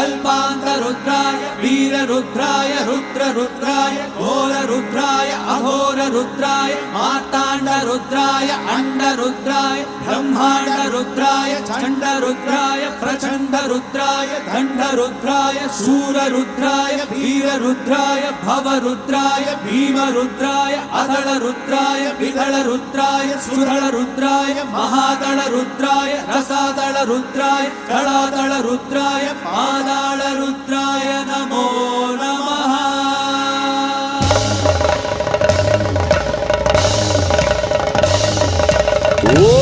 कल्पान्तरुद्राय वीररुद्राय रुद्ररुद्राय घोररुद्राय अघोररुद्राय मार्ताण्डरुद्राय अण्डरुद्राय ब्रह्माण्डरुद्राय चण्डरुद्राय प्रचण्डरुद्राय दण्डरुद्राय शूररुद्राय वीररुद्राय भवरुद्राय भीमरुद्राय अदलरुद्राय विदलरुद्राय सुदलरुद्राय महादलरुद्राय रसादलरुद्राय कलादलरुद्राय पादालरुद्राय नमो नमः। ओ